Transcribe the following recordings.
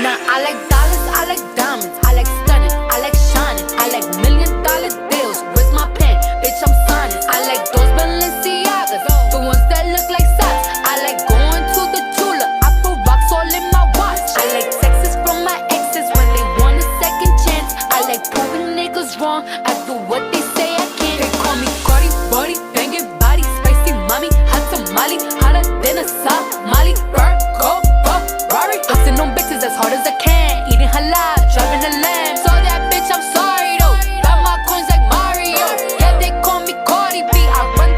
Nah, I like dollars, I like diamonds, I like stunning, I like shining, I like $1,000,000 deals. Where's my pen? Bitch, I'm signing. I like those Balenciagas, the ones that look like socks. I like going to the Tula, I put rocks all in my watch. I like texts from my exes when they want a second chance. I like proving niggas wrong, I do what they say I can't. They call me Cardi, body, banging body, spicy mommy, hot tamale, hotter than a Somali. Virgo, Ferrari, hustling on bitches as hard as I can, eating halal, driving a lamb. So that bitch, I'm sorry though, got my coins like Mario. Yeah, they call me Cardi B, I run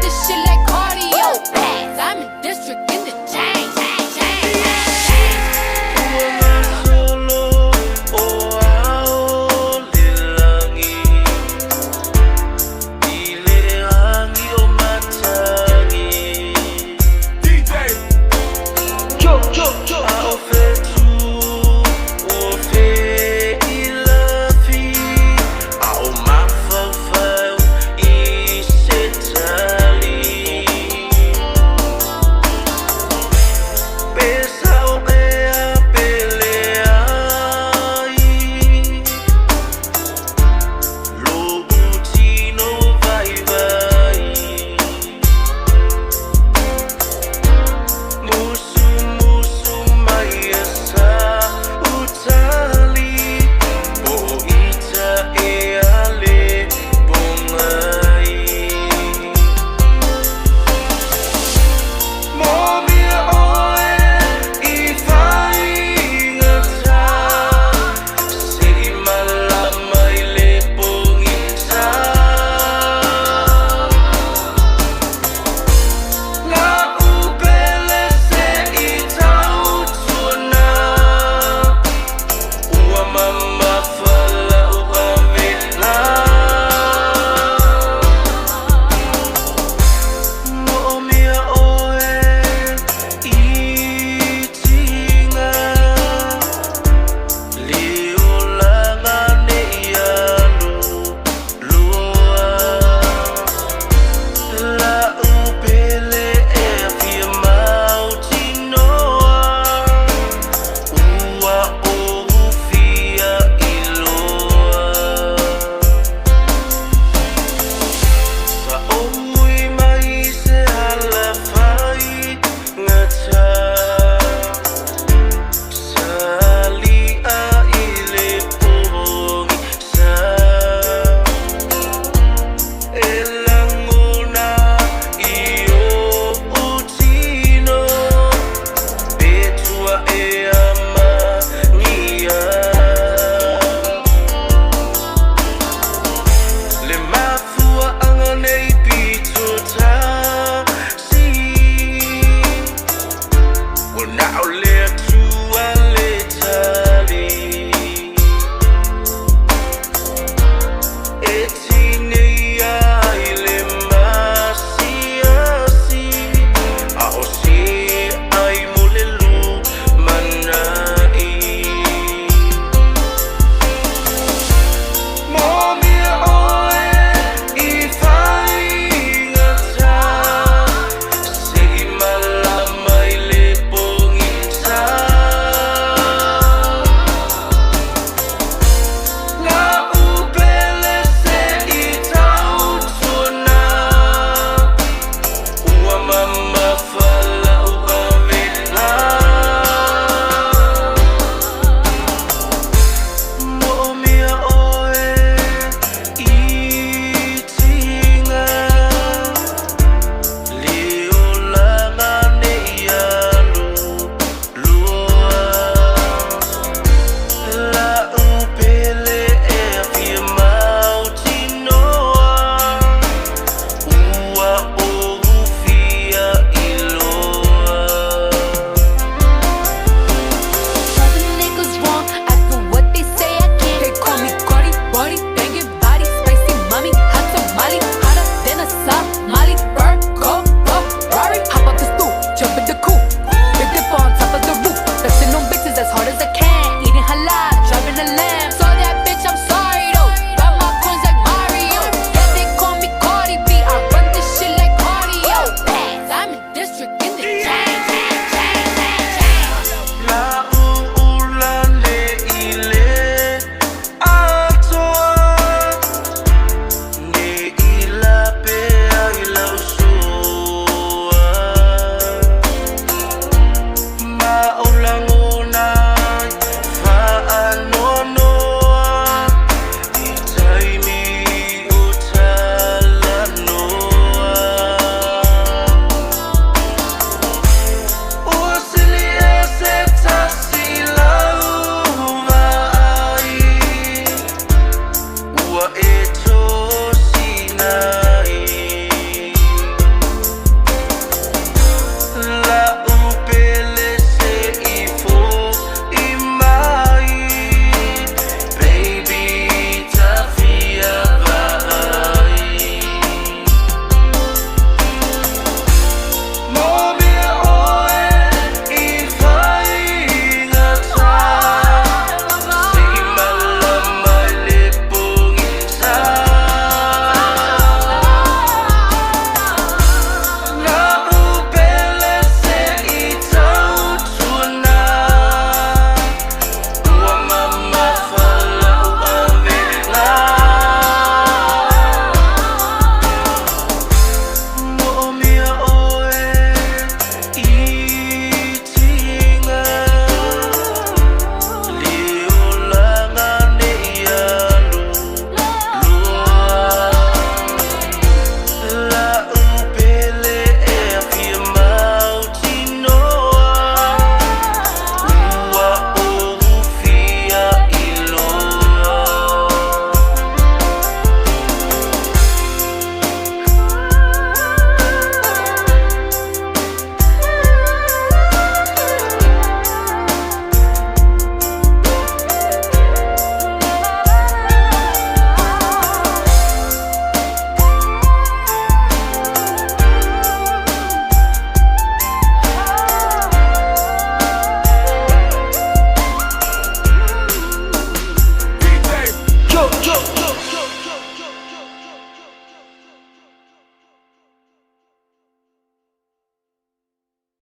yo, yo.